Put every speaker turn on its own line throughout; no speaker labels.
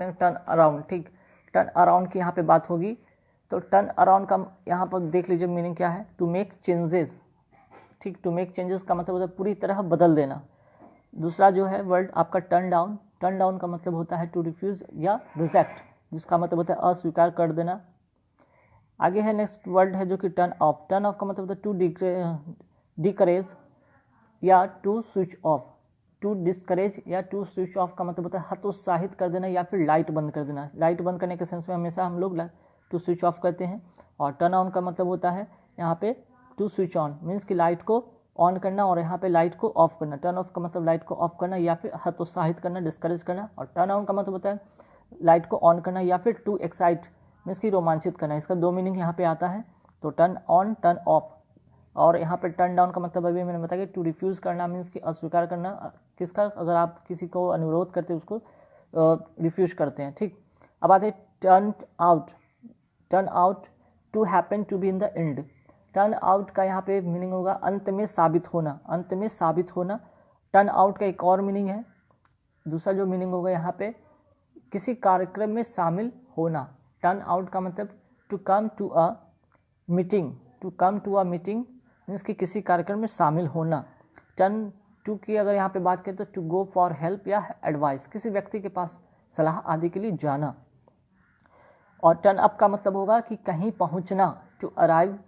Turn around, ठीक, turn around की यहाँ पे बात होगी। तो टर्न अराउंड का यहाँ पर देख लीजिए मीनिंग क्या है, टू मेक चेंजेस, ठीक, टू मेक चेंजेस का मतलब होता है पूरी तरह बदल देना। दूसरा जो है वर्ड आपका टर्न डाउन, टर्न डाउन का मतलब होता है टू रिफ्यूज़ या रिजेक्ट, जिसका मतलब होता है अस्वीकार कर देना। आगे है नेक्स्ट वर्ड है जो कि टर्न ऑफ, टर्न ऑफ का मतलब होता है टू डिकरेज या to switch off, to discourage या टू स्विच ऑफ का मतलब होता है हतोत्साहित कर देना या फिर लाइट बंद कर देना। लाइट बंद करने के सेंस में हमेशा हम लोग टू स्विच ऑफ करते हैं। और टर्न ऑन का मतलब होता है यहाँ पे टू स्विच ऑन, मीन्स कि लाइट को ऑन करना और यहाँ पे लाइट को ऑफ करना। टर्न ऑफ का मतलब लाइट को ऑफ करना या फिर हतोत्साहित करना, डिस्करेज करना। और टर्न ऑन का मतलब होता है लाइट को ऑन करना या फिर टू एक्साइट, मीन्स कि रोमांचित करना। इसका दो मीनिंग यहाँ पे आता है, तो टर्न ऑन, टर्न ऑफ। और यहाँ पे टर्न डाउन का मतलब अभी मैंने बताया कि टू रिफ्यूज़ करना, मीन्स कि अस्वीकार करना किसका, अगर आप किसी को अनुरोध करते हैं उसको रिफ्यूज करते हैं, ठीक। अब आते हैं turn out, turn out to happen to be in the end. Turn out का यहाँ पे मीनिंग होगा अंत में साबित होना, अंत में साबित होना। टर्न आउट का एक और मीनिंग है, दूसरा जो मीनिंग होगा यहाँ पे किसी कार्यक्रम में शामिल होना। टर्न आउट का मतलब to come to a meeting, to come to a meeting means कि किसी कार्यक्रम में शामिल होना। टर्न टू की अगर यहाँ पे बात करें तो टू गो फॉर हेल्प या एडवाइस, किसी व्यक्ति के पास सलाह आदि के लिए जाना। और टर्न अप का मतलब होगा कि कहीं पहुँचना, टू अराइव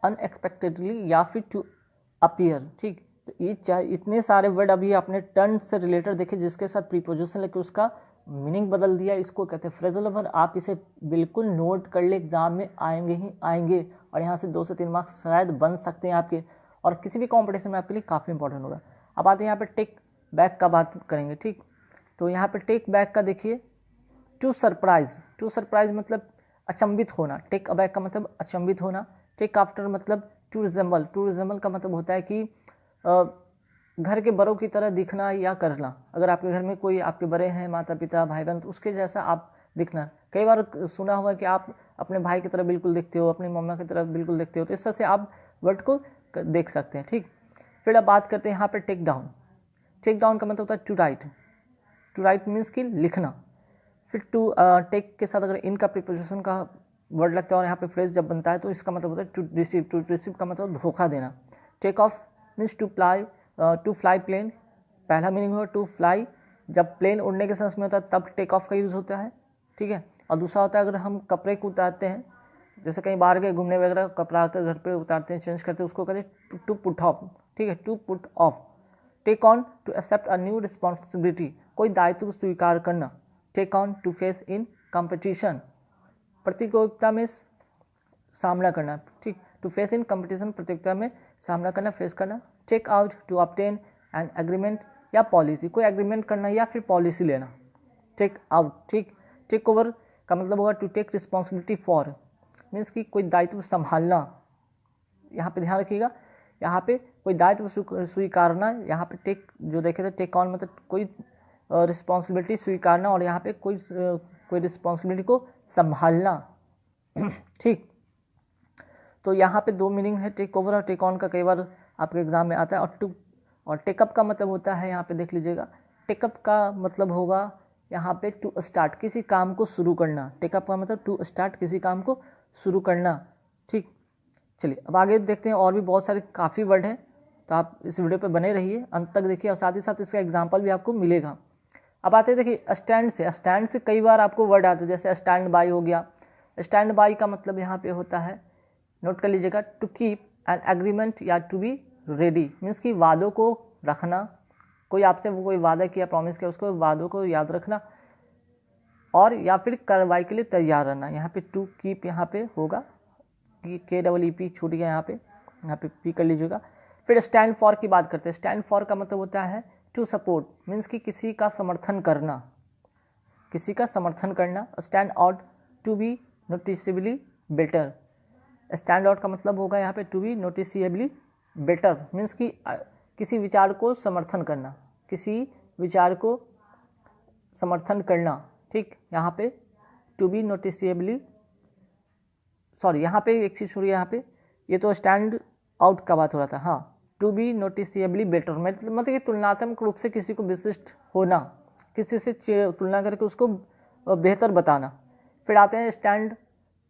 अनएक्सपेक्टेडली या फिर टू अपीयर, ठीक। तो ये इतने सारे वर्ड अभी आपने टर्न से रिलेटेड देखे जिसके साथ प्रीपोजिशन लेके उसका मीनिंग बदल दिया, इसको कहते हैं फ्रेजल वर्ब। आप इसे बिल्कुल नोट कर ले, एग्जाम में आएंगे ही आएंगे और यहाँ से 2 से 3 मार्क्स शायद बन सकते हैं आपके, और किसी भी कॉम्पिटिशन में आपके लिए काफ़ी इंपॉर्टेंट होगा। अब आते हैं यहाँ पे टेक बैक का बात करेंगे, ठीक। तो यहाँ पे टेक बैक का देखिए टू सरप्राइज, टू सरप्राइज मतलब अचंभित होना, टेक अबैक का मतलब अचंभित होना। टेक आफ्टर मतलब टू रिजेंबल, टू रिजेंबल का मतलब होता है कि घर के बड़ों की तरह दिखना या करना। अगर आपके घर में कोई आपके बड़े हैं, माता पिता भाई बहन, तो उसके जैसा आप दिखना। कई बार सुना हुआ कि आप अपने भाई की तरह बिल्कुल दिखते हो, अपनी मम्मा की तरह बिल्कुल दिखते हो, तो इस तरह से आप वर्ड को देख सकते हैं, ठीक। फिर अब बात करते हैं यहाँ पे टेक डाउन। टेक डाउन का मतलब होता है to write, to write means कि लिखना। फिर टू टेक के साथ अगर इनका प्रीपोजिशन का वर्ड लगता है और यहाँ पे फ्रेज जब बनता है तो इसका मतलब होता है टू रिसीव, टू रिसीव का मतलब धोखा देना। Take off means to fly plane, पहला मीनिंग होगा टू फ्लाई, जब प्लेन उड़ने के सेंस में होता है तब टेक ऑफ का यूज़ होता है, ठीक है। और दूसरा होता है अगर हम कपड़े को उतारते हैं, जैसे कहीं बाहर गए घूमने वगैरह, कपड़ा आकर घर पे उतारते हैं, चेंज करते हैं, उसको कहते हैं टू पुट ऑफ, ठीक है, to put off. Take on to accept a new responsibility, कोई दायित्व स्वीकार करना। Take on to face in competition, प्रतियोगिता में सामना करना, ठीक। टू फेस इन कंपटीशन, प्रतियोगिता में सामना करना, फेस करना। Take out to obtain an agreement या पॉलिसी, कोई एग्रीमेंट करना या फिर पॉलिसी लेना। टेक आउट, ठीक। टेक ओवर का मतलब होगा to take responsibility for, means कि कोई दायित्व संभालना। यहाँ पे ध्यान रखिएगा, यहाँ पे कोई दायित्व स्वीकारना, यहाँ पे टेक जो देखे थे टेक ऑन मतलब कोई रिस्पॉन्सिबिलिटी स्वीकारना, और यहाँ पे कोई रिस्पॉन्सिबिलिटी को संभालना, ठीक। तो यहाँ पे दो मीनिंग है टेक ओवर और टेक ऑन का, कई बार आपके एग्जाम में आता है। और टेकअप का मतलब होता है, यहाँ पे देख लीजिएगा, टेकअप का मतलब होगा यहाँ पे टू स्टार्ट, किसी काम को शुरू करना। टेकअप का मतलब टू स्टार्ट, किसी काम को शुरू करना, ठीक। चलिए अब आगे देखते हैं, और भी बहुत सारे काफ़ी वर्ड हैं, तो आप इस वीडियो पे बने रहिए, अंत तक देखिए, और साथ ही साथ इसका एग्जाम्पल भी आपको मिलेगा। अब आते हैं देखिए स्टैंड से, स्टैंड से कई बार आपको वर्ड आते हैं, जैसे स्टैंड बाई हो गया। स्टैंड बाई का मतलब यहाँ पे होता है, नोट कर लीजिएगा, टू कीप एन एग्रीमेंट या टू बी रेडी, मीन्स कि वादों को रखना। कोई आपसे वो कोई वादा किया, प्रॉमिस किया, उसको वादों को याद रखना, और या फिर कार्रवाई के लिए तैयार रहना। यहाँ पे टू कीप यहाँ पे होगा, KEEP छूट गया यहाँ पे पी कर लीजिएगा। फिर स्टैंड फॉर की बात करते हैं। स्टैंड फॉर का मतलब होता है टू सपोर्ट, मीन्स कि किसी का समर्थन करना, किसी का समर्थन करना। Stand out to be noticeably better, stand out का मतलब होगा यहाँ पे to be noticeably better, means कि किसी विचार को समर्थन करना, किसी विचार को समर्थन करना, ठीक। यहाँ पे टू बी नोटिसेबली, सॉरी यहाँ पे एक चीज़ छोड़िए, यहाँ पे ये तो स्टैंड आउट का बात हो रहा था, हाँ। टू बी नोटिसेबली बेटर मतलब कि तुलनात्मक रूप से किसी को विशिष्ट होना, किसी से तुलना करके उसको बेहतर बताना। फिर आते हैं स्टैंड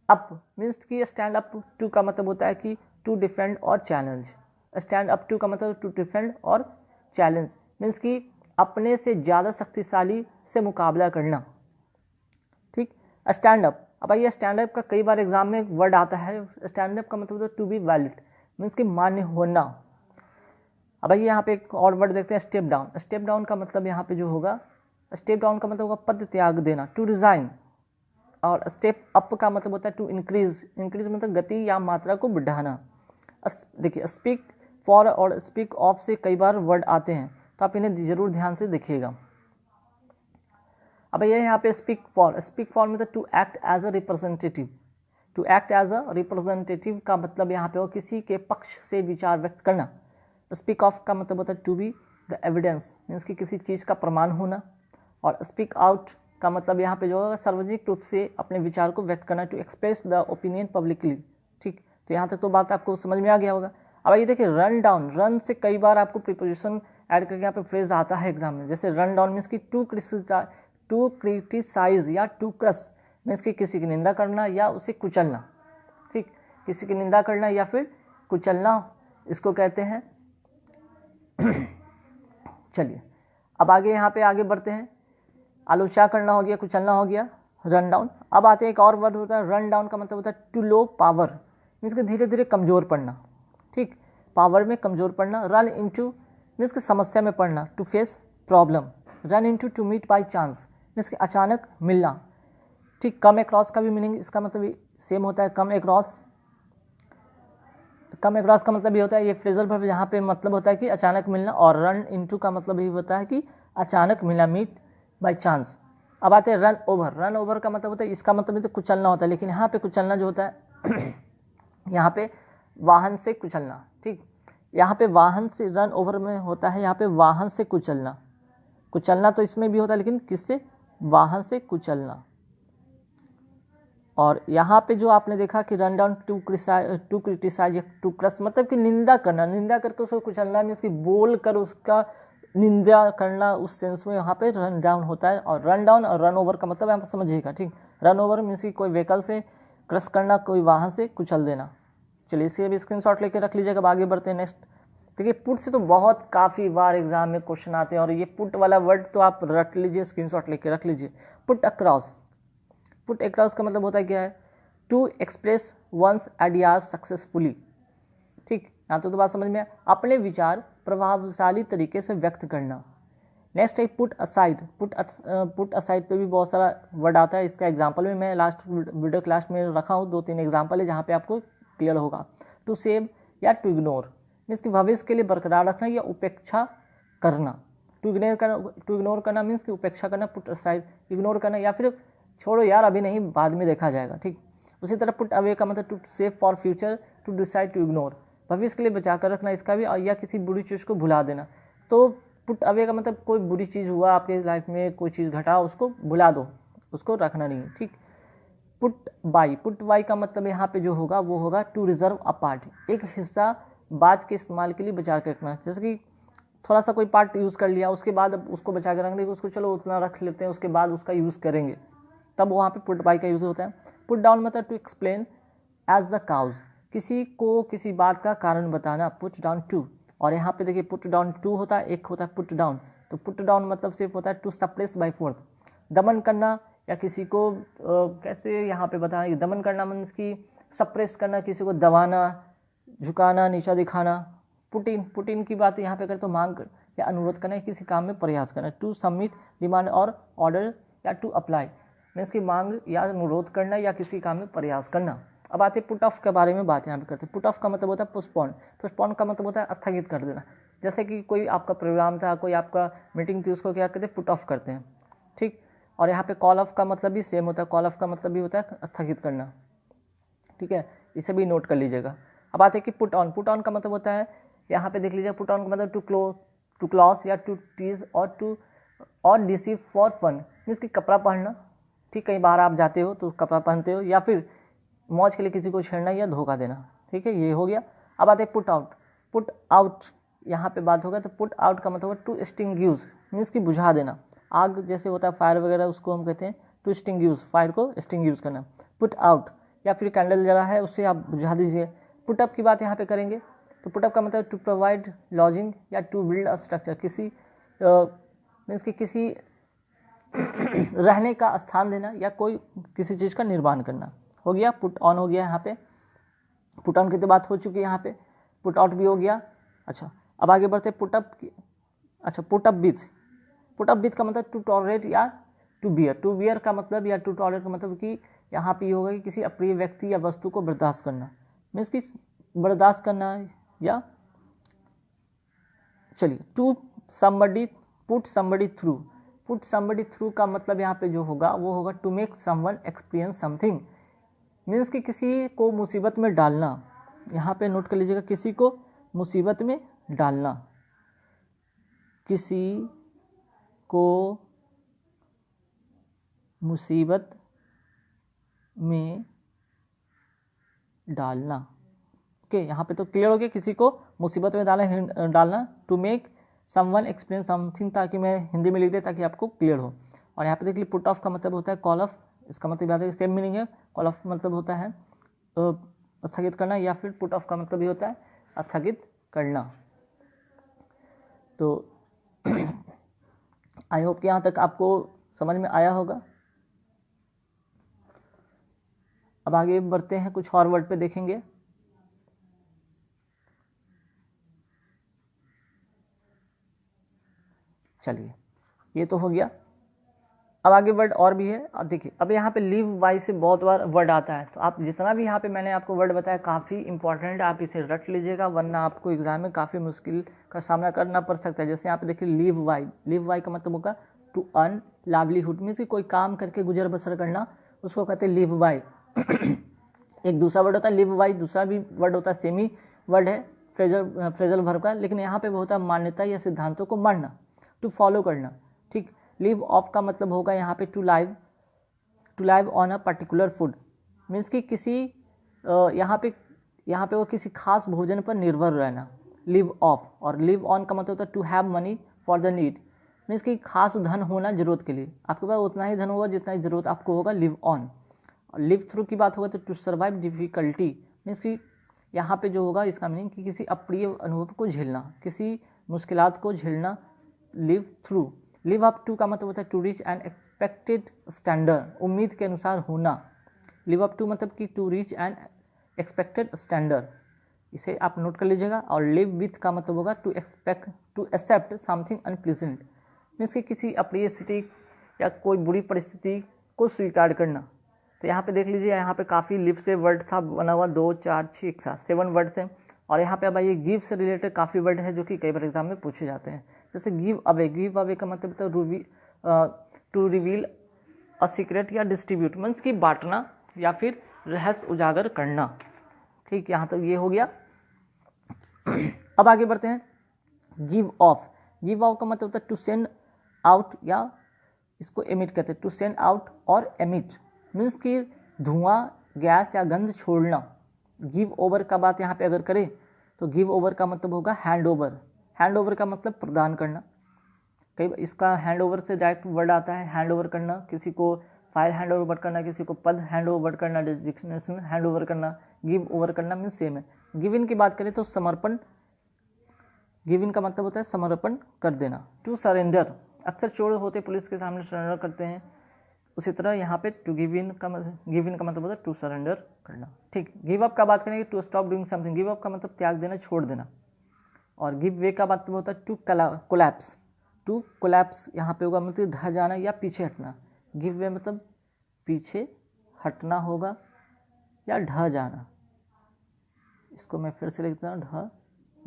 अप, मीन्स कि स्टैंड अप टू का मतलब होता है कि टू डिफेंड और चैलेंज। स्टैंड अप टू का मतलब टू डिफेंड और चैलेंज, मीन्स कि अपने से ज़्यादा शक्तिशाली से मुकाबला करना। ठीक, स्टैंड अप। अब आइए स्टैंड अप का कई बार एग्जाम में वर्ड आता है। स्टैंड अप का मतलब होता है टू बी वैलिड, मीन्स कि मान्य होना। अब आइए यहाँ पे एक और वर्ड देखते हैं, स्टेप डाउन। स्टेप डाउन का मतलब यहाँ पे जो होगा, स्टेप डाउन का मतलब होगा पद त्याग देना, टू रिजाइन। और स्टेप अप का मतलब होता है टू इंक्रीज। इंक्रीज मतलब गति या मात्रा को बढ़ाना। देखिए स्पीक फॉर और स्पीक ऑफ से कई बार वर्ड आते हैं, तो आप इन्हें जरूर ध्यान से देखिएगा। अब ये यहाँ पे स्पीक फॉर मतलब to act as a representative. To act as a representative का मतलब यहाँ पे हो किसी के पक्ष से विचार व्यक्त करना। स्पीक ऑफ का मतलब होता है to be the evidence, means कि किसी चीज़ का प्रमाण होना। और स्पीक आउट का मतलब यहाँ पे जो होगा सार्वजनिक रूप से अपने विचार को व्यक्त करना, to express the opinion publicly. ठीक, तो यहाँ तक तो बात आपको समझ में आ गया होगा। अब ये देखिए रन डाउन, रन से कई बार आपको प्रिपोजिशन ऐड करके यहाँ पे फ्रेज आता है एग्जाम में। जैसे रन डाउन मीन्स की टू क्रिटिसाइज या टू क्रश, मीन्स कि किसी की निंदा करना या उसे कुचलना। ठीक, किसी की निंदा करना या फिर कुचलना, इसको कहते हैं। चलिए अब आगे यहाँ पे आगे बढ़ते हैं। आलोचना करना हो गया, कुचलना हो गया, रन डाउन। अब आते हैं एक और वर्ड होता है रन डाउन का मतलब होता है टू लो पावर, मीन्स कि धीरे धीरे कमज़ोर पड़ना। ठीक, पावर में कमज़ोर पड़ना। रन इनटू मीन्स कि समस्या में पड़ना, to face problem. Run into to meet by chance, means कि अचानक मिलना। ठीक, कम अक्रॉस का भी मीनिंग इसका मतलब सेम होता है। कम अक्रॉस का मतलब ये होता है, ये फ्रेजल वर्ब यहाँ पे मतलब होता है कि अचानक मिलना। और रन इनटू का मतलब ये होता है कि अचानक मिलना, मीट बाय चांस। अब आते हैं रन ओवर। रन ओवर का मतलब होता है, इसका मतलब तो कुचलना होता है, लेकिन यहाँ पे कुचलना जो होता है यहाँ पे वाहन से कुचलना। ठीक, यहाँ पे वाहन से, रन ओवर में होता है यहाँ पे वाहन से कुचलना। कुचलना तो इसमें भी होता है, लेकिन किससे, वाहन से कुचलना। और यहाँ पे जो आपने देखा कि run down to criticise to crush मतलब कि निंदा करना, निंदा करके उसको कुचलना, मीन्स कि बोल कर उसका निंदा करना, उस सेंस में यहाँ पे रन डाउन होता है। और रन डाउन और रन ओवर का मतलब यहाँ पर समझिएगा। ठीक, रन ओवर मीन्स कि कोई व्हीकल से क्रश करना, कोई वाहन से कुचल देना। चलिए इसके भी स्क्रीनशॉट लेके रख लीजिएगा। अब आगे बढ़ते हैं नेक्स्ट। देखिए पुट से तो बहुत काफ़ी बार एग्जाम में क्वेश्चन आते हैं, और ये पुट वाला वर्ड तो आप रख लीजिए, स्क्रीनशॉट लेके रख लीजिए। Put across. पुट अक्रॉस का मतलब होता है क्या है, to express one's ideas successfully. ठीक, यहाँ तो बात समझ में, अपने विचार प्रभावशाली तरीके से व्यक्त करना। नेक्स्ट है पुट असाइड। पुट असाइड पे भी बहुत सारा वर्ड आता है। इसका एग्जांपल भी मैं लास्ट वीडियो क्लास में रखा हूँ, 2-3 एग्जांपल है जहाँ पे आपको क्लियर होगा। टू सेव या टू इग्नोर, मीन्स कि भविष्य के लिए बरकरार रखना या उपेक्षा करना। टू इग्नोर करना मीन्स कि उपेक्षा करना, पुट असाइड इग्नोर करना, या फिर छोड़ो यार अभी नहीं, बाद में देखा जाएगा। ठीक, उसी तरह पुट अवे का मतलब to save for future, to decide to ignore, भविष्य के लिए बचा कर रखना इसका भी, या किसी बुरी चीज़ को भुला देना। तो पुट अवे का मतलब कोई बुरी चीज़ हुआ आपके लाइफ में, कोई चीज़ घटा, उसको भुला दो, उसको रखना नहीं है। ठीक, पुट बाई का मतलब यहाँ पे जो होगा वो होगा टू रिजर्व अ पार्ट, एक हिस्सा बाद के इस्तेमाल के लिए बचा कर रखना। जैसे कि थोड़ा सा कोई पार्ट यूज़ कर लिया, उसके बाद अब उसको बचा कर रखने, उसको चलो उतना रख लेते हैं, उसके बाद उसका यूज़ करेंगे, तब वहाँ पे पुट बाई का यूज़ होता है। पुट डाउन मतलब to explain as the cause, किसी को किसी बात का कारण बताना, पुट डाउन टू। और यहाँ पे देखिए पुट डाउन टू होता है, एक होता है पुट डाउन। तो पुट डाउन मतलब सिर्फ होता है टू सप्रेस बाय फोर्स, दमन करना, या किसी को कैसे यहाँ पे बताएं, दमन करना मीन्स कि सप्रेस करना, किसी को दबाना, झुकाना, नीचा दिखाना। पुटिन की बात यहाँ पे करें तो मांग या अनुरोध करना, किसी काम में प्रयास करना। टू सबमिट डिमांड और ऑर्डर या टू अप्लाई मीन्स की मांग या अनुरोध करना या किसी काम में प्रयास करना। अब आते हैं पुट ऑफ के बारे में बात यहाँ पे करते हैं। पुट ऑफ का मतलब होता है पोस्टपोन। पोस्टपोन का मतलब होता है स्थगित कर देना। जैसे कि कोई आपका प्रोग्राम था, कोई आपका मीटिंग थी, उसको क्या कहते हैं, पुट ऑफ करते हैं। ठीक, और यहाँ पे कॉल ऑफ का मतलब भी सेम होता है। कॉल ऑफ का मतलब भी होता है स्थगित करना। ठीक है, इसे भी नोट कर लीजिएगा। अब आते हैं कि पुट ऑन। पुट ऑन का मतलब होता है, यहाँ पे देख लीजिए, पुट ऑन का मतलब टू क्लॉस या टू टीज और डिसीव फॉर फन मीन्स कि कपड़ा पहनना। ठीक, कहीं बाहर आप जाते हो तो कपड़ा पहनते हो, या फिर मौज के लिए किसी को छेड़ना या धोखा देना। ठीक है, ये हो गया। अब आते हैं पुट आउट। पुट आउट यहाँ पे बात होगा, तो पुट आउट का मतलब टू एक्सटिंग्विश मीन्स कि बुझा देना। आग जैसे होता है फायर वगैरह, उसको हम कहते हैं टू एक्सटिंग्विश, फायर को एक्सटिंग्विश करना। पुट आउट, या फिर कैंडल जला है उससे आप बुझा दीजिए। पुटअप की बात यहाँ पे करेंगे तो पुटअप का मतलब टू प्रोवाइड लॉजिंग या टू बिल्ड अ स्ट्रक्चर, किसी मीन्स कि किसी रहने का स्थान देना या कोई किसी चीज़ का निर्माण करना। हो गया, पुट ऑन हो गया यहाँ पे, पुट ऑन की तो बात हो चुकी है यहाँ पे, पुट आउट भी हो गया। अच्छा, अब आगे बढ़ते पुटअप की। अच्छा, पुटअप विथ, पुटअप विथ का मतलब टू टॉलरेट या टू बियर। टू बियर का मतलब या टू टॉलरेट का मतलब कि यहाँ पे ये होगा कि किसी अप्रिय व्यक्ति या वस्तु को बर्दाश्त करना, मीन्स कि बर्दाश्त करना। या चलिए, to somebody, put somebody through, put somebody through का मतलब यहाँ पे जो होगा वो होगा to make someone experience something, means कि किसी को मुसीबत में डालना। यहाँ पे नोट कर लीजिएगा, किसी को मुसीबत में डालना, किसी को मुसीबत में डालना। ओके, यहाँ पे तो क्लियर हो गया, किसी को मुसीबत में डालना, to make someone experience something, ताकि मैं हिंदी में लिख दे ताकि आपको क्लियर हो। और यहाँ पे देख लीजिए, पुट ऑफ का मतलब होता है कॉल ऑफ, इसका मतलब याद है सेम मीनिंग है। कॉल ऑफ मतलब होता है स्थगित करना, या फिर पुट ऑफ का मतलब भी होता है स्थगित करना। तो आई होप कि यहाँ तक आपको समझ में आया होगा। अब आगे बढ़ते हैं, कुछ और वर्ड पे देखेंगे। चलिए, ये तो हो गया। अब आगे वर्ड और भी है। अब देखिए, अब यहाँ पे लीव वाई से बहुत बार वर्ड आता है, तो आप जितना भी यहाँ पे मैंने आपको वर्ड बताया काफ़ी इंपॉर्टेंट, आप इसे रट लीजिएगा, वरना आपको एग्जाम में काफ़ी मुश्किल का सामना करना पड़ सकता है। जैसे यहाँ पे देखिए, लीव वाई, लीव वाई का मतलब होगा टू अर्न लाइवलीहुड, मीन्स कि कोई काम करके गुजर बसर करना, उसको कहते हैं लीव वाई। एक दूसरा वर्ड होता है लिव वाई, दूसरा भी वर्ड होता है, सेमी वर्ड है फ्रेजल वर्ब का, लेकिन यहाँ पे होता है मान्यता या सिद्धांतों को मानना, टू फॉलो करना। ठीक, लिव ऑफ का मतलब होगा यहाँ पे to live on a particular food, means कि किसी यहाँ पे वो किसी खास भोजन पर निर्भर रहना, लिव ऑफ। और लिव ऑन का मतलब होता है to have money for the need, means कि खास धन होना जरूरत के लिए, आपके पास उतना ही धन होगा जितना ही जरूरत आपको होगा, लिव ऑन। और लिव थ्रू की बात होगा तो टू सर्वाइव डिफिकल्टी, मीन्स कि यहाँ पे जो होगा इसका मीनिंग कि किसी अप्रिय अनुभव को झेलना, किसी मुश्किलात को झेलना, live through. Live up to का मतलब होता है to reach an expected standard, उम्मीद के अनुसार होना। लिव अप टू मतलब कि to reach an expected standard, इसे आप नोट कर लीजिएगा। और लिव विथ का मतलब होगा to accept something unpleasant, means कि किसी अप्रिय स्थिति या कोई बुरी परिस्थिति को स्वीकार करना। तो यहाँ पे देख लीजिए, यहाँ पे काफ़ी लिव से वर्ड था बना हुआ, 2 4 6 एक साथ 7 वर्ड थे। और यहाँ पे अब आइए, गिव से रिलेटेड काफ़ी वर्ड है जो कि कई बार एग्जाम में पूछे जाते हैं। जैसे गिव अवे, गिव अवे का मतलब तो टू रिवील अ सीक्रेट या डिस्ट्रीब्यूट, मीन्स कि बांटना या फिर रहस्य उजागर करना। ठीक, यहाँ तक ये हो गया। अब आगे बढ़ते हैं, गिव ऑफ। गिव ऑफ का मतलब होता है टू सेंड आउट, या इसको एमिट कहते हैं, टू सेंड आउट और एमिट, मीन्स कि धुआं, गैस या गंध छोड़ना। गिव ओवर का बात यहाँ पे अगर करें तो गिव ओवर का मतलब होगा हैंड ओवर। हैंड ओवर का मतलब प्रदान करना, कई बार इसका हैंड ओवर से डायरेक्ट वर्ड आता है, हैंड ओवर करना, किसी को फाइल हैंड ओवर करना, किसी को पद हैंड ओवर करना, डिजिग्नेशन हैंड ओवर करना, गिव ओवर करना मीन्स सेम है। गिव इन की बात करें तो समर्पण, गिव इन का मतलब होता है समर्पण कर देना। टू सरेंडर, अक्सर चोर होते पुलिस के सामने सरेंडर करते हैं, उसी तरह यहाँ पे टू गिव इन का मतलब होता है टू सरेंडर करना। ठीक, गिव अप का बात करेंगे to stop doing something, give up का मतलब त्याग देना, छोड़ देना। और गिव वे का मतलब होता है टू कोलैप्स, टू कोलैप्स यहाँ पे होगा मतलब ढह जाना या पीछे हटना। गिव वे मतलब पीछे हटना होगा या ढह जाना, इसको मैं फिर से लिखता हूँ, ढह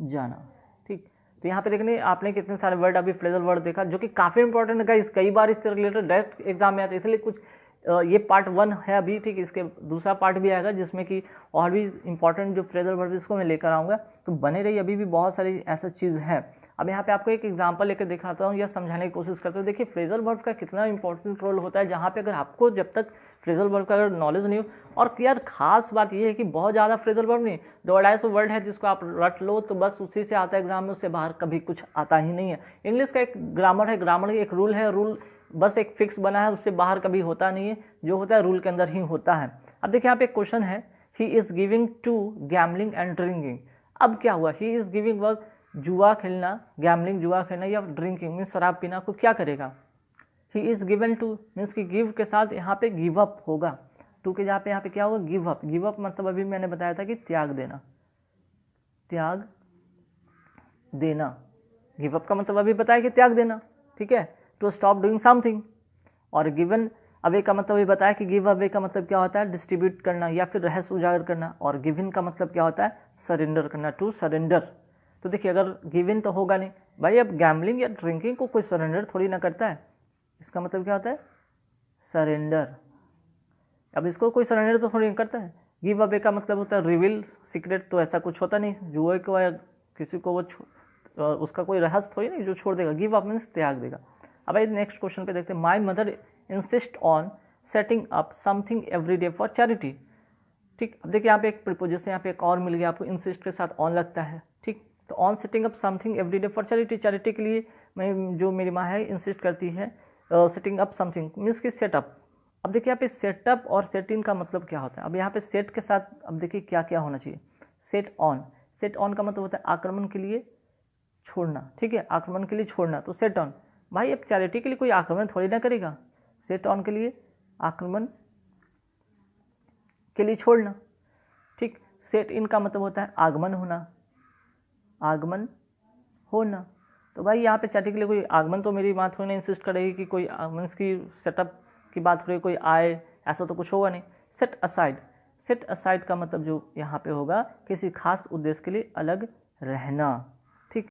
जाना। ठीक, तो यहाँ पे देखने आपने कितने सारे वर्ड अभी फ्रेजल वर्ड देखा जो कि काफ़ी इंपॉर्टेंट है गाइस, कई बार इससे रिलेटेड डायरेक्ट एग्जाम में आते हैं, इसलिए कुछ ये पार्ट 1 है अभी। ठीक, इसके दूसरा पार्ट भी आएगा जिसमें कि और भी इंपॉर्टेंट जो फ्रेजल वर्ड इसको मैं लेकर आऊँगा, तो बने रही, अभी भी बहुत सारी ऐसा चीज़ है। अब यहाँ पे आपको एक एग्जांपल लेकर दिखाता हूँ या समझाने की कोशिश करता हूँ। देखिए फ्रेजल वर्ब का कितना इंपॉर्टेंट रोल होता है, जहाँ पे अगर आपको जब तक फ्रेजल वर्ब का अगर नॉलेज नहीं हो, और यार खास बात ये है कि बहुत ज़्यादा फ्रेजल वर्ब नहीं, 200-250 वर्ड है जिसको आप रट लो तो बस उसी से आता है एग्जाम में, उससे बाहर कभी कुछ आता ही नहीं है। इंग्लिश का एक ग्रामर है, ग्रामर एक रूल है, रूल बस एक फिक्स बना है, उससे बाहर कभी होता नहीं है, जो होता है रूल के अंदर ही होता है। अब देखिए यहाँ पे एक क्वेश्चन है, he is giving to gambling and drinking. अब क्या हुआ, ही इज गिविंग वर्क, जुआ खेलना, गैम्बलिंग जुआ खेलना या ड्रिंकिंग मीन्स शराब पीना को क्या करेगा, he is given two means कि गिव के साथ यहाँ पे गिव अप होगा, टू के यहाँ पे क्या होगा, गिव अप। गिव अप मतलब अभी मैंने बताया था कि त्याग देना, त्याग देना। गिव अप का मतलब अभी बताया कि त्याग देना, ठीक है, टू स्टॉप डूइंग समथिंग। और गिवन अवे का मतलब ये बताया कि गिव अवे का मतलब क्या होता है, डिस्ट्रीब्यूट करना या फिर रहस्य उजागर करना। और गिवन का मतलब क्या होता है, सरेंडर करना, टू सरेंडर। तो देखिए अगर गिवन तो होगा नहीं भाई, अब गैम्बलिंग या ड्रिंकिंग को कोई सरेंडर थोड़ी ना करता है, इसका मतलब क्या होता है, सरेंडर। अब इसको कोई सरेंडर तो थोड़ी नहीं करता है। गिव अवे का मतलब होता है रिवील सीक्रेट, तो ऐसा कुछ होता नहीं, जुए को या किसी को वो उसका कोई रहस्य थोड़ी नहीं जो छोड़ देगा। गिव अप मीन्स त्याग देगा। अब आइए नेक्स्ट क्वेश्चन पे देखते हैं, my mother insist on setting up something every day for charity. ठीक, अब देखिए यहाँ पे एक प्रीपोजिशन यहाँ पे एक और मिल गया आपको, इंसिस्ट के साथ ऑन लगता है, ठीक। तो on setting up something every day for charity, charity के लिए मैं जो मेरी माँ है इंसिस्ट करती है सेटिंग अप समथिंग मीन्स की सेटअप। अब देखिए यहाँ पे सेटअप और सेट इन का मतलब क्या होता है। अब यहाँ पे सेट के साथ अब देखिए क्या क्या होना चाहिए, सेट ऑन। सेट ऑन का मतलब होता है आक्रमण के लिए छोड़ना, ठीक है, आक्रमण के लिए छोड़ना, तो सेट ऑन। भाई अब चैरिटी के लिए कोई आक्रमण थोड़ी ना करेगा, सेट ऑन के लिए आक्रमण के लिए छोड़ना, ठीक। सेट इन का मतलब होता है आगमन होना, आगमन होना। तो भाई यहाँ पे चैरिटी के लिए कोई आगमन तो मेरी बात होने इंसिस्ट करेगी कि कोई आगमन की सेटअप की बात हो रही है, कोई आए, ऐसा तो कुछ होगा नहीं। सेट असाइड, सेट असाइड का मतलब जो यहाँ पे होगा किसी खास उद्देश्य के लिए अलग रहना।